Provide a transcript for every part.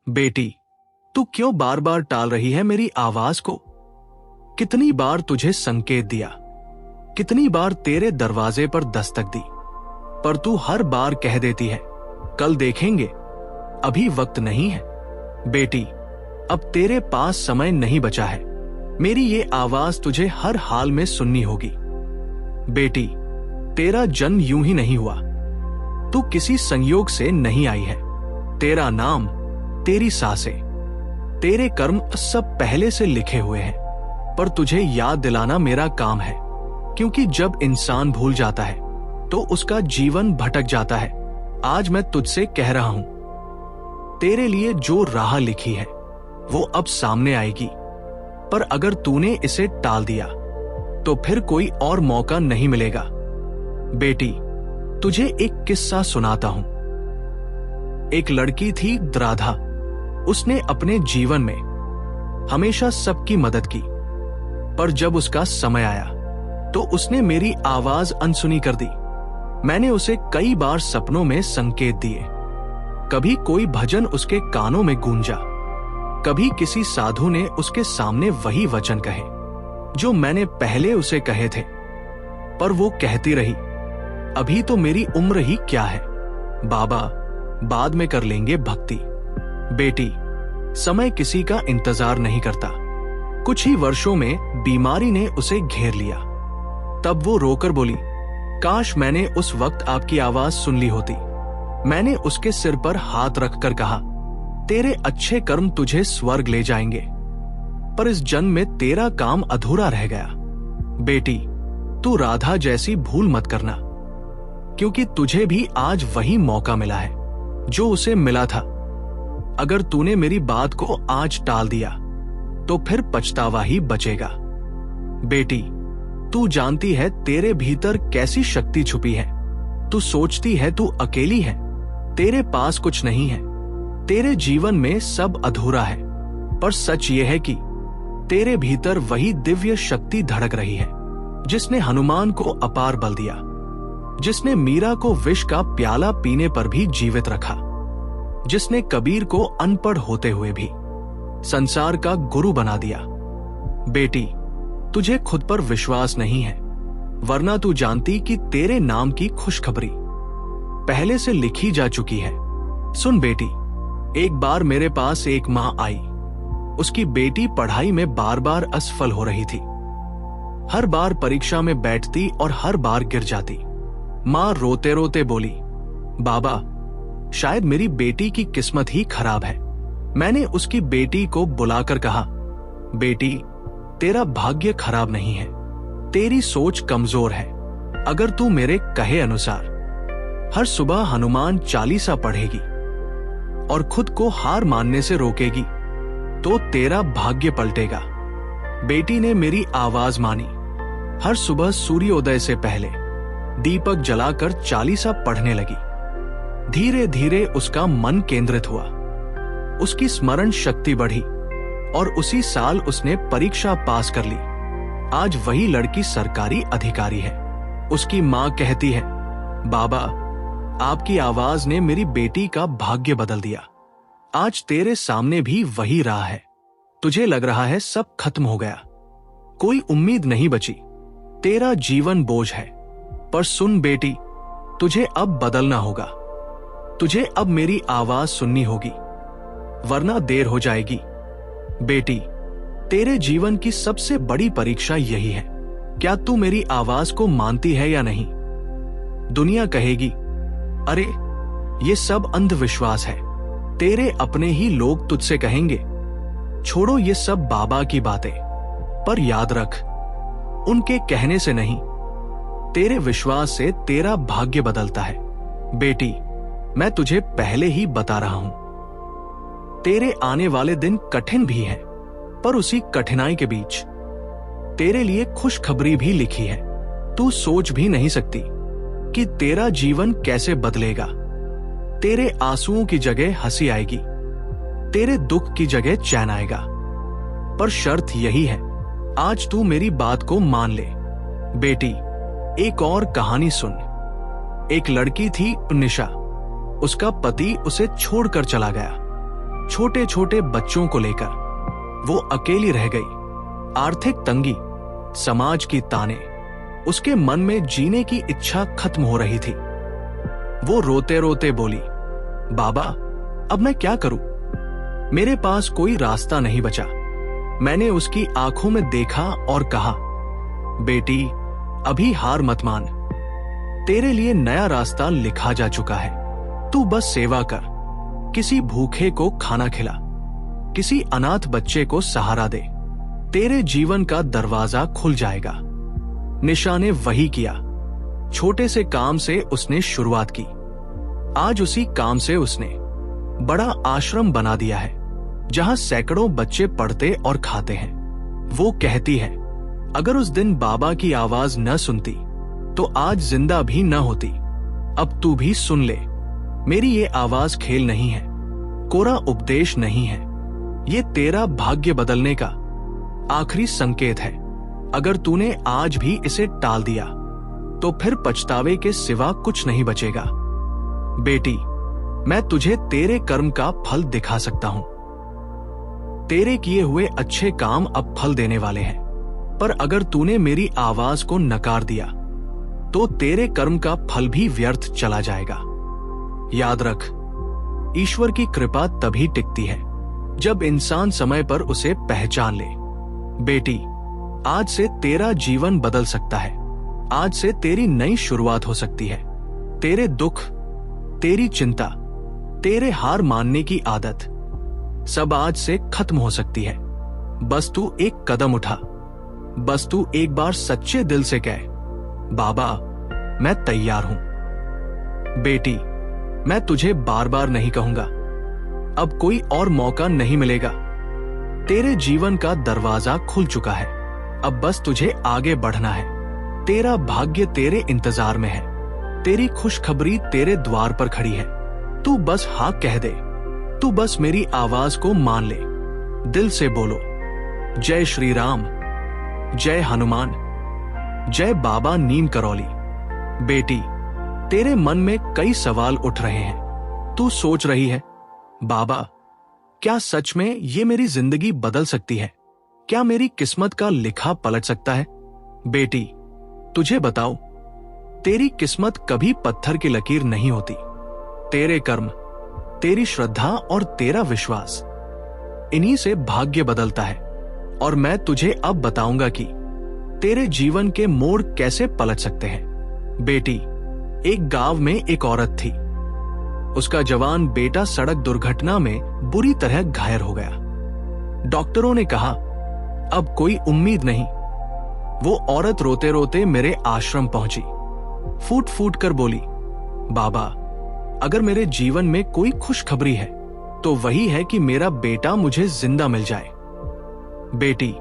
बेटी, तू क्यों बार बार टाल रही है मेरी आवाज को? कितनी बार तुझे संकेत दिया, कितनी बार तेरे दरवाजे पर दस्तक दी, पर तू हर बार कह देती है कल देखेंगे, अभी वक्त नहीं है। बेटी, अब तेरे पास समय नहीं बचा है। मेरी ये आवाज तुझे हर हाल में सुननी होगी। बेटी, तेरा जन्म यूं ही नहीं हुआ, तू किसी संयोग से नहीं आई है। तेरा नाम, तेरी सांसें, तेरे कर्म सब पहले से लिखे हुए हैं, पर तुझे याद दिलाना मेरा काम है, क्योंकि जब इंसान भूल जाता है तो उसका जीवन भटक जाता है। आज मैं तुझसे कह रहा हूं, तेरे लिए जो राह लिखी है वो अब सामने आएगी, पर अगर तूने इसे टाल दिया तो फिर कोई और मौका नहीं मिलेगा। बेटी, तुझे एक किस्सा सुनाता हूं। एक लड़की थी राधा। उसने अपने जीवन में हमेशा सबकी मदद की, पर जब उसका समय आया तो उसने मेरी आवाज अनसुनी कर दी। मैंने उसे कई बार सपनों में संकेत दिए। कभी कोई भजन उसके कानों में गूंजा, कभी किसी साधु ने उसके सामने वही वचन कहे जो मैंने पहले उसे कहे थे, पर वो कहती रही, अभी तो मेरी उम्र ही क्या है बाबा, बाद में कर लेंगे भक्ति। बेटी, समय किसी का इंतजार नहीं करता। कुछ ही वर्षों में बीमारी ने उसे घेर लिया। तब वो रोकर बोली, काश मैंने उस वक्त आपकी आवाज सुन ली होती। मैंने उसके सिर पर हाथ रखकर कहा, तेरे अच्छे कर्म तुझे स्वर्ग ले जाएंगे, पर इस जन्म में तेरा काम अधूरा रह गया। बेटी, तू राधा जैसी भूल मत करना, क्योंकि तुझे भी आज वही मौका मिला है जो उसे मिला था। अगर तूने मेरी बात को आज टाल दिया तो फिर पछतावा ही बचेगा। बेटी, तू जानती है तेरे भीतर कैसी शक्ति छुपी है। तू सोचती है तू अकेली है, तेरे पास कुछ नहीं है, तेरे जीवन में सब अधूरा है, पर सच ये है कि तेरे भीतर वही दिव्य शक्ति धड़क रही है जिसने हनुमान को अपार बल दिया, जिसने मीरा को विष का प्याला पीने पर भी जीवित रखा, जिसने कबीर को अनपढ़ होते हुए भी संसार का गुरु बना दिया। बेटी, तुझे खुद पर विश्वास नहीं है, वरना तू जानती कि तेरे नाम की खुशखबरी पहले से लिखी जा चुकी है। सुन बेटी, एक बार मेरे पास एक मां आई। उसकी बेटी पढ़ाई में बार बार असफल हो रही थी। हर बार परीक्षा में बैठती और हर बार गिर जाती। मां रोते रोते बोली, बाबा, शायद मेरी बेटी की किस्मत ही खराब है। मैंने उसकी बेटी को बुलाकर कहा, बेटी, तेरा भाग्य खराब नहीं है, तेरी सोच कमजोर है। अगर तू मेरे कहे अनुसार हर सुबह हनुमान चालीसा पढ़ेगी और खुद को हार मानने से रोकेगी तो तेरा भाग्य पलटेगा। बेटी ने मेरी आवाज मानी। हर सुबह सूर्योदय से पहले दीपक जलाकर चालीसा पढ़ने लगी। धीरे धीरे उसका मन केंद्रित हुआ, उसकी स्मरण शक्ति बढ़ी और उसी साल उसने परीक्षा पास कर ली। आज वही लड़की सरकारी अधिकारी है। उसकी मां कहती है, बाबा, आपकी आवाज ने मेरी बेटी का भाग्य बदल दिया। आज तेरे सामने भी वही राह है। तुझे लग रहा है सब खत्म हो गया, कोई उम्मीद नहीं बची, तेरा जीवन बोझ है, पर सुन बेटी, तुझे अब बदलना होगा। तुझे अब मेरी आवाज सुननी होगी, वरना देर हो जाएगी। बेटी, तेरे जीवन की सबसे बड़ी परीक्षा यही है, क्या तू मेरी आवाज को मानती है या नहीं? दुनिया कहेगी, अरे ये सब अंधविश्वास है। तेरे अपने ही लोग तुझसे कहेंगे, छोड़ो ये सब बाबा की बातें। पर याद रख, उनके कहने से नहीं, तेरे विश्वास से तेरा भाग्य बदलता है। बेटी, मैं तुझे पहले ही बता रहा हूं, तेरे आने वाले दिन कठिन भी हैं, पर उसी कठिनाई के बीच तेरे लिए खुशखबरी भी लिखी है। तू सोच भी नहीं सकती कि तेरा जीवन कैसे बदलेगा। तेरे आंसुओं की जगह हंसी आएगी, तेरे दुख की जगह चैन आएगा। पर शर्त यही है, आज तू मेरी बात को मान ले। बेटी, एक और कहानी सुन। एक लड़की थी निशा, उसका पति उसे छोड़कर चला गया। छोटे छोटे बच्चों को लेकर वो अकेली रह गई। आर्थिक तंगी, समाज की ताने, उसके मन में जीने की इच्छा खत्म हो रही थी। वो रोते रोते बोली, बाबा अब मैं क्या करूं? मेरे पास कोई रास्ता नहीं बचा। मैंने उसकी आंखों में देखा और कहा, बेटी अभी हार मत मान, तेरे लिए नया रास्ता लिखा जा चुका है। तू बस सेवा कर, किसी भूखे को खाना खिला, किसी अनाथ बच्चे को सहारा दे, तेरे जीवन का दरवाजा खुल जाएगा। निशा ने वही किया। छोटे से काम से उसने शुरुआत की। आज उसी काम से उसने बड़ा आश्रम बना दिया है, जहां सैकड़ों बच्चे पढ़ते और खाते हैं। वो कहती है, अगर उस दिन बाबा की आवाज न सुनती तो आज जिंदा भी न होती। अब तू भी सुन ले, मेरी ये आवाज खेल नहीं है, कोरा उपदेश नहीं है, ये तेरा भाग्य बदलने का आखिरी संकेत है। अगर तूने आज भी इसे टाल दिया तो फिर पछतावे के सिवा कुछ नहीं बचेगा। बेटी, मैं तुझे तेरे कर्म का फल दिखा सकता हूं। तेरे किए हुए अच्छे काम अब फल देने वाले हैं, पर अगर तूने मेरी आवाज को नकार दिया तो तेरे कर्म का फल भी व्यर्थ चला जाएगा। याद रख, ईश्वर की कृपा तभी टिकती है जब इंसान समय पर उसे पहचान ले। बेटी, आज से तेरा जीवन बदल सकता है। आज से तेरी नई शुरुआत हो सकती है। तेरे दुख, तेरी चिंता, तेरे हार मानने की आदत सब आज से खत्म हो सकती है। बस तू एक कदम उठा, बस तू एक बार सच्चे दिल से कह, बाबा मैं तैयार हूं। बेटी, मैं तुझे बार बार नहीं कहूंगा, अब कोई और मौका नहीं मिलेगा। तेरे जीवन का दरवाजा खुल चुका है, अब बस तुझे आगे बढ़ना है। तेरा भाग्य तेरे इंतजार में है, तेरी खुशखबरी तेरे द्वार पर खड़ी है। तू बस हाँ कह दे, तू बस मेरी आवाज को मान ले। दिल से बोलो, जय श्री राम, जय हनुमान, जय बाबा नीम करौली। बेटी, तेरे मन में कई सवाल उठ रहे हैं। तू सोच रही है, बाबा क्या सच में ये मेरी जिंदगी बदल सकती है? क्या मेरी किस्मत का लिखा पलट सकता है? बेटी, तुझे बताओ, तेरी किस्मत कभी पत्थर की लकीर नहीं होती। तेरे कर्म, तेरी श्रद्धा और तेरा विश्वास, इन्हीं से भाग्य बदलता है। और मैं तुझे अब बताऊंगा कि तेरे जीवन के मोड़ कैसे पलट सकते हैं। बेटी, एक गांव में एक औरत थी। उसका जवान बेटा सड़क दुर्घटना में बुरी तरह घायल हो गया। डॉक्टरों ने कहा, अब कोई उम्मीद नहीं। वो औरत रोते रोते मेरे आश्रम पहुंची, फूट फूट कर बोली, बाबा अगर मेरे जीवन में कोई खुशखबरी है तो वही है कि मेरा बेटा मुझे जिंदा मिल जाए। बेटी,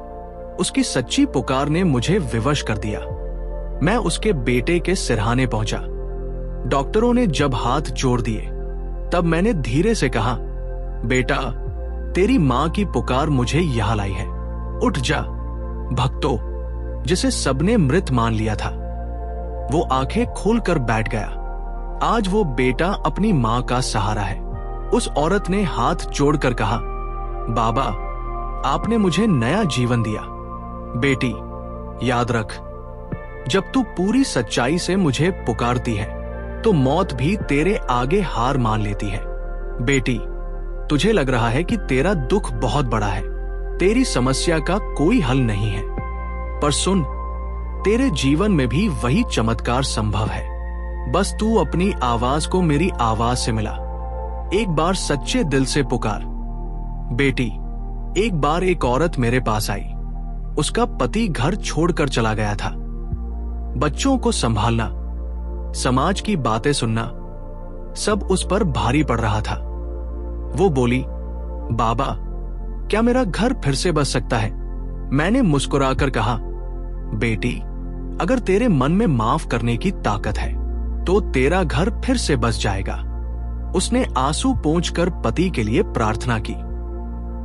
उसकी सच्ची पुकार ने मुझे विवश कर दिया। मैं उसके बेटे के सिरहाने पहुंचा। डॉक्टरों ने जब हाथ जोड़ दिए तब मैंने धीरे से कहा, बेटा तेरी मां की पुकार मुझे यहां लाई है, उठ जा। भक्तों, जिसे सबने मृत मान लिया था, वो आंखें खोलकर बैठ गया। आज वो बेटा अपनी मां का सहारा है। उस औरत ने हाथ जोड़कर कहा, बाबा आपने मुझे नया जीवन दिया। बेटी, याद रख, जब तू पूरी सच्चाई से मुझे पुकारती है तो मौत भी तेरे आगे हार मान लेती है। बेटी, तुझे लग रहा है कि तेरा दुख बहुत बड़ा है, तेरी समस्या का कोई हल नहीं है, पर सुन, तेरे जीवन में भी वही चमत्कार संभव है। बस तू अपनी आवाज को मेरी आवाज से मिला। एक बार सच्चे दिल से पुकार। बेटी, एक बार एक औरत मेरे पास आई। उसका पति घर छोड़कर चला गया था। बच्चों को संभालना, समाज की बातें सुनना, सब उस पर भारी पड़ रहा था। वो बोली, बाबा क्या मेरा घर फिर से बस सकता है? मैंने मुस्कुराकर कहा, बेटी अगर तेरे मन में माफ करने की ताकत है तो तेरा घर फिर से बस जाएगा। उसने आंसू पोंछकर पति के लिए प्रार्थना की।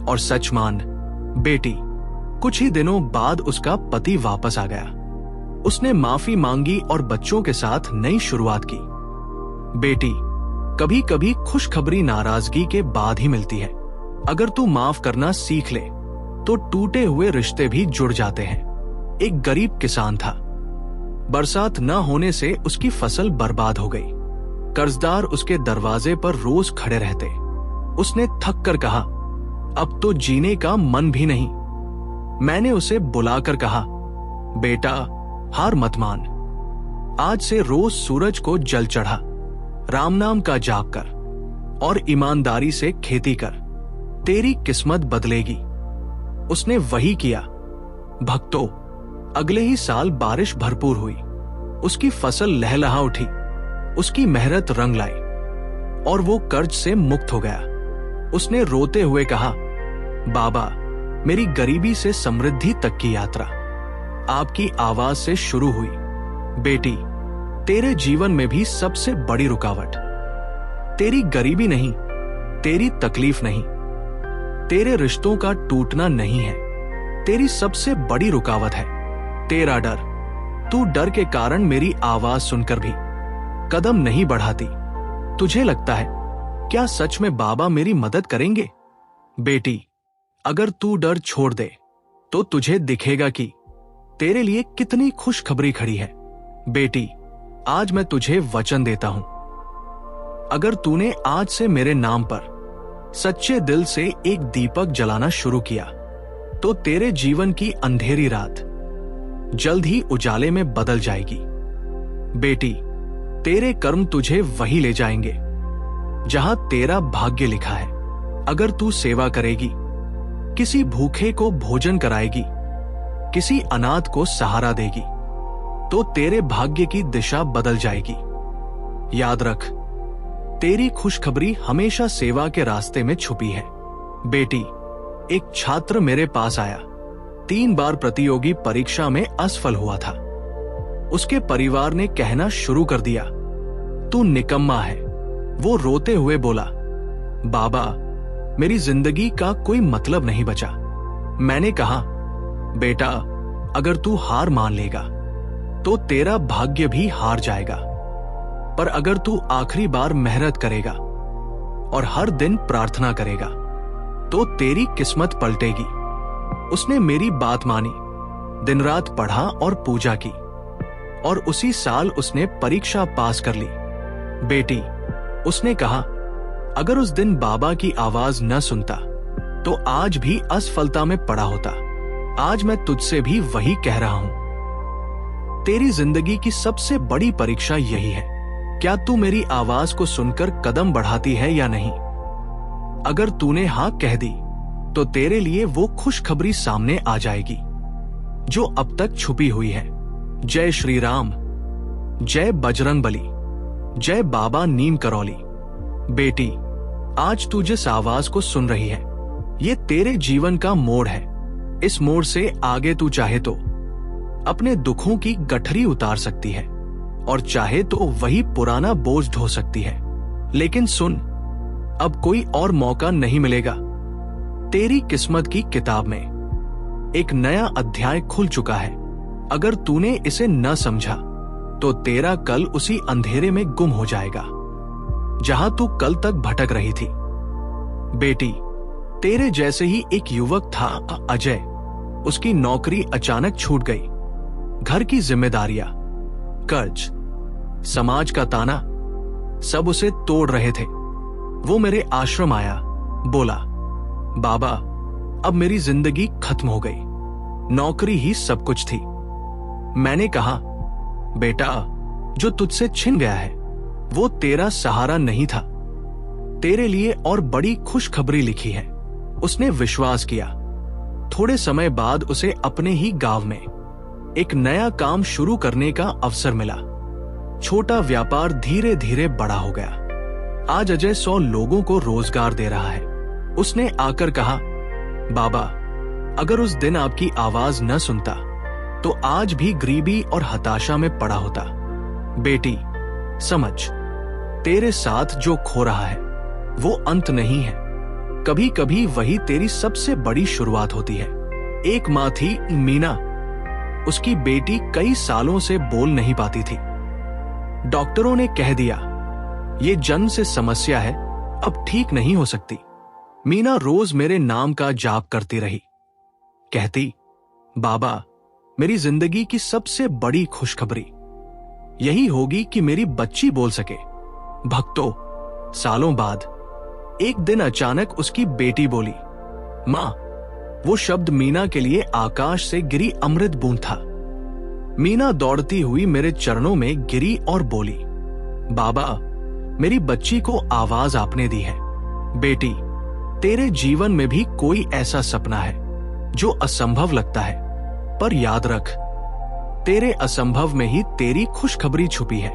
और सच मान बेटी, कुछ ही दिनों बाद उसका पति वापस आ गया। उसने माफी मांगी और बच्चों के साथ नई शुरुआत की। बेटी, कभी कभी खुशखबरी नाराजगी के बाद ही मिलती है। अगर तू माफ करना सीख ले तो टूटे हुए रिश्ते भी जुड़ जाते हैं। एक गरीब किसान था। बरसात न होने से उसकी फसल बर्बाद हो गई। कर्जदार उसके दरवाजे पर रोज खड़े रहते। उसने थक कर कहा, अब तो जीने का मन भी नहीं। मैंने उसे बुलाकर कहा, बेटा हार मत मान। आज से रोज सूरज को जल चढ़ा, राम नाम का जाप कर और ईमानदारी से खेती कर, तेरी किस्मत बदलेगी। उसने वही किया। भक्तों, अगले ही साल बारिश भरपूर हुई। उसकी फसल लहलहा उठी, उसकी मेहनत रंग लाई और वो कर्ज से मुक्त हो गया। उसने रोते हुए कहा, बाबा, मेरी गरीबी से समृद्धि तक की यात्रा आपकी आवाज से शुरू हुई। बेटी, तेरे जीवन में भी सबसे बड़ी रुकावट तेरी गरीबी नहीं, तेरी तकलीफ नहीं, तेरे रिश्तों का टूटना नहीं है। तेरी सबसे बड़ी रुकावट है तेरा डर। तू डर के कारण मेरी आवाज सुनकर भी कदम नहीं बढ़ाती। तुझे लगता है क्या सच में बाबा मेरी मदद करेंगे? बेटी, अगर तू डर छोड़ दे तो तुझे दिखेगा कि तेरे लिए कितनी खुशखबरी खड़ी है। बेटी, आज मैं तुझे वचन देता हूं, अगर तूने आज से मेरे नाम पर सच्चे दिल से एक दीपक जलाना शुरू किया तो तेरे जीवन की अंधेरी रात जल्द ही उजाले में बदल जाएगी। बेटी, तेरे कर्म तुझे वही ले जाएंगे जहां तेरा भाग्य लिखा है। अगर तू सेवा करेगी, किसी भूखे को भोजन कराएगी, किसी अनाथ को सहारा देगी, तो तेरे भाग्य की दिशा बदल जाएगी। याद रख, तेरी खुशखबरी हमेशा सेवा के रास्ते में छुपी है। बेटी, एक छात्र मेरे पास आया। 3 बार प्रतियोगी परीक्षा में असफल हुआ था। उसके परिवार ने कहना शुरू कर दिया, तू निकम्मा है। वो रोते हुए बोला, बाबा, मेरी जिंदगी का कोई मतलब नहीं बचा। मैंने कहा, बेटा, अगर तू हार मान लेगा तो तेरा भाग्य भी हार जाएगा, पर अगर तू आखिरी बार मेहनत करेगा और हर दिन प्रार्थना करेगा तो तेरी किस्मत पलटेगी। उसने मेरी बात मानी, दिन रात पढ़ा और पूजा की और उसी साल उसने परीक्षा पास कर ली। बेटी, उसने कहा, अगर उस दिन बाबा की आवाज न सुनता तो आज भी असफलता में पड़ा होता। आज मैं तुझसे भी वही कह रहा हूं। तेरी जिंदगी की सबसे बड़ी परीक्षा यही है, क्या तू मेरी आवाज को सुनकर कदम बढ़ाती है या नहीं? अगर तूने हाँ कह दी तो तेरे लिए वो खुशखबरी सामने आ जाएगी जो अब तक छुपी हुई है। जय श्री राम, जय बजरंगबली, जय बाबा नीम करौली। बेटी, आज तू जिस आवाज को सुन रही है, ये तेरे जीवन का मोड़ है। इस मोड़ से आगे तू चाहे तो अपने दुखों की गठरी उतार सकती है और चाहे तो वही पुराना बोझ ढो सकती है। लेकिन सुन, अब कोई और मौका नहीं मिलेगा। तेरी किस्मत की किताब में एक नया अध्याय खुल चुका है। अगर तूने इसे न समझा तो तेरा कल उसी अंधेरे में गुम हो जाएगा जहां तू कल तक भटक रही थी। बेटी, तेरे जैसे ही एक युवक था अजय। उसकी नौकरी अचानक छूट गई। घर की जिम्मेदारियां, कर्ज, समाज का ताना, सब उसे तोड़ रहे थे। वो मेरे आश्रम आया, बोला, बाबा, अब मेरी जिंदगी खत्म हो गई। नौकरी ही सब कुछ थी। मैंने कहा, बेटा, जो तुझसे छिन गया है वो तेरा सहारा नहीं था। तेरे लिए और बड़ी खुशखबरी लिखी है। उसने विश्वास किया। थोड़े समय बाद उसे अपने ही गांव में एक नया काम शुरू करने का अवसर मिला। छोटा व्यापार धीरे धीरे बड़ा हो गया। आज अजय 100 लोगों को रोजगार दे रहा है। उसने आकर कहा, बाबा, अगर उस दिन आपकी आवाज न सुनता तो आज भी गरीबी और हताशा में पड़ा होता। बेटी, समझ, तेरे साथ जो खो रहा है वो अंत नहीं है। कभी कभी वही तेरी सबसे बड़ी शुरुआत होती है। एक माँ थी मीना। उसकी बेटी कई सालों से बोल नहीं पाती थी। डॉक्टरों ने कह दिया, ये जन्म से समस्या है, अब ठीक नहीं हो सकती। मीना रोज मेरे नाम का जाप करती रही। कहती, बाबा, मेरी जिंदगी की सबसे बड़ी खुशखबरी यही होगी कि मेरी बच्ची बोल सके। भक्तों, सालों बाद एक दिन अचानक उसकी बेटी बोली, मां। वो शब्द मीना के लिए आकाश से गिरी अमृत बूंद था। मीना दौड़ती हुई मेरे चरणों में गिरी और बोली, बाबा, मेरी बच्ची को आवाज आपने दी है। बेटी, तेरे जीवन में भी कोई ऐसा सपना है जो असंभव लगता है, पर याद रख, तेरे असंभव में ही तेरी खुशखबरी छुपी है।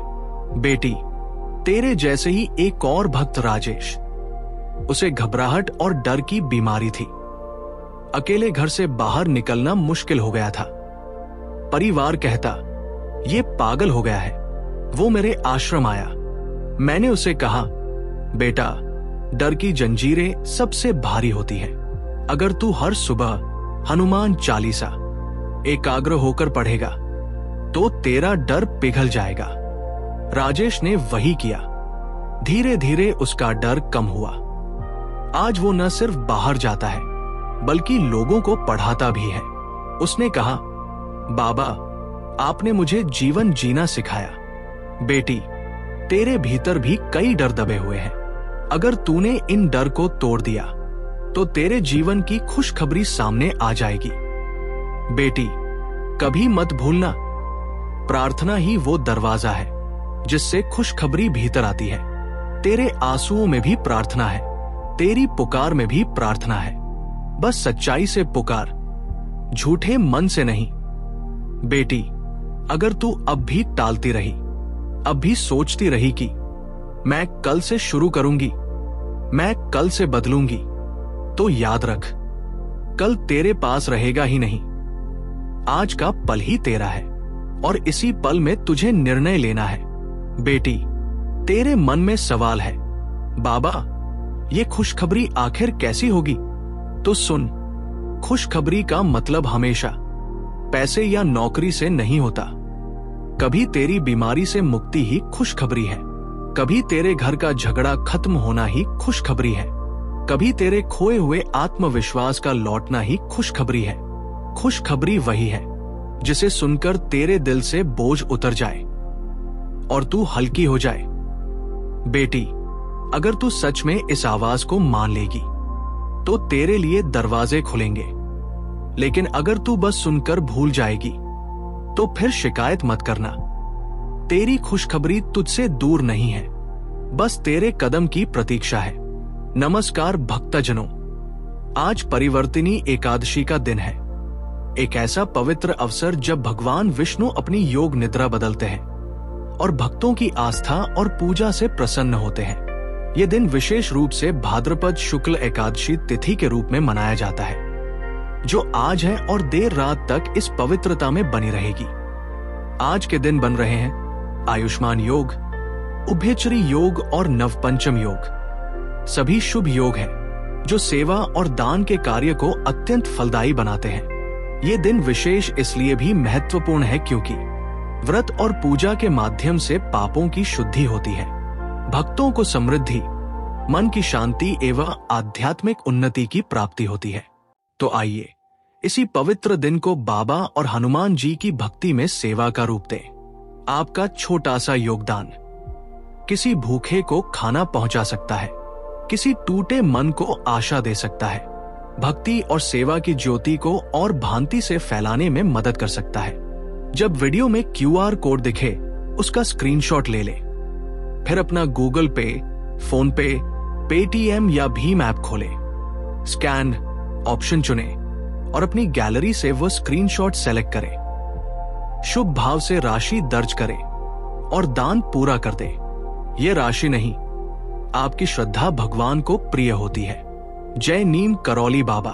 बेटी, तेरे जैसे ही एक और भक्त राजेश, उसे घबराहट और डर की बीमारी थी। अकेले घर से बाहर निकलना मुश्किल हो गया था। परिवार कहता, ये पागल हो गया है। वो मेरे आश्रम आया। मैंने उसे कहा, बेटा, डर की जंजीरें सबसे भारी होती है। अगर तू हर सुबह हनुमान चालीसा एकाग्र होकर पढ़ेगा तो तेरा डर पिघल जाएगा। राजेश ने वही किया। धीरे धीरे उसका डर कम हुआ। आज वो न सिर्फ बाहर जाता है बल्कि लोगों को पढ़ाता भी है। उसने कहा, बाबा, आपने मुझे जीवन जीना सिखाया। बेटी, तेरे भीतर भी कई डर दबे हुए हैं। अगर तूने इन डर को तोड़ दिया तो तेरे जीवन की खुशखबरी सामने आ जाएगी। बेटी, कभी मत भूलना, प्रार्थना ही वो दरवाजा है जिससे खुशखबरी भीतर आती है। तेरे आंसुओं में भी प्रार्थना है, तेरी पुकार में भी प्रार्थना है। बस सच्चाई से पुकार, झूठे मन से नहीं। बेटी, अगर तू अब भी टालती रही, अब भी सोचती रही कि मैं कल से शुरू करूंगी, मैं कल से बदलूंगी, तो याद रख, कल तेरे पास रहेगा ही नहीं। आज का पल ही तेरा है और इसी पल में तुझे निर्णय लेना है। बेटी, तेरे मन में सवाल है, बाबा, ये खुशखबरी आखिर कैसी होगी? तो सुन, खुशखबरी का मतलब हमेशा पैसे या नौकरी से नहीं होता। कभी तेरी बीमारी से मुक्ति ही खुशखबरी है, कभी तेरे घर का झगड़ा खत्म होना ही खुशखबरी है, कभी तेरे खोए हुए आत्मविश्वास का लौटना ही खुशखबरी है। खुशखबरी वही है जिसे सुनकर तेरे दिल से बोझ उतर जाए और तू हल्की हो जाए। बेटी, अगर तू सच में इस आवाज को मान लेगी तो तेरे लिए दरवाजे खुलेंगे। लेकिन अगर तू बस सुनकर भूल जाएगी तो फिर शिकायत मत करना। तेरी खुशखबरी तुझसे दूर नहीं है, बस तेरे कदम की प्रतीक्षा है। नमस्कार भक्तजनों, आज परिवर्तिनी एकादशी का दिन है। एक ऐसा पवित्र अवसर जब भगवान विष्णु अपनी योग निद्रा बदलते हैं और भक्तों की आस्था और पूजा से प्रसन्न होते हैं। यह दिन विशेष रूप से भाद्रपद शुक्ल एकादशी तिथि के रूप में मनाया जाता है, जो आज है और देर रात तक इस पवित्रता में बनी रहेगी। आज के दिन बन रहे हैं आयुष्मान योग, उभयचरी योग और नवपंचम योग। सभी शुभ योग हैं जो सेवा और दान के कार्य को अत्यंत फलदायी बनाते हैं। ये दिन विशेष इसलिए भी महत्वपूर्ण है क्योंकि व्रत और पूजा के माध्यम से पापों की शुद्धि होती है, भक्तों को समृद्धि, मन की शांति एवं आध्यात्मिक उन्नति की प्राप्ति होती है। तो आइए इसी पवित्र दिन को बाबा और हनुमान जी की भक्ति में सेवा का रूप दें। आपका छोटा सा योगदान किसी भूखे को खाना पहुंचा सकता है, किसी टूटे मन को आशा दे सकता है, भक्ति और सेवा की ज्योति को और भांति से फैलाने में मदद कर सकता है। जब वीडियो में QR कोड दिखे, उसका स्क्रीनशॉट ले ले, फिर अपना गूगल पे, फोन पे, पेटीएम या भीम ऐप खोले, स्कैन ऑप्शन चुने और अपनी गैलरी से वो स्क्रीनशॉट सेलेक्ट करें। शुभ भाव से राशि दर्ज करें और दान पूरा कर दे। ये राशि नहीं, आपकी श्रद्धा भगवान को प्रिय होती है। जय नीम करौली बाबा।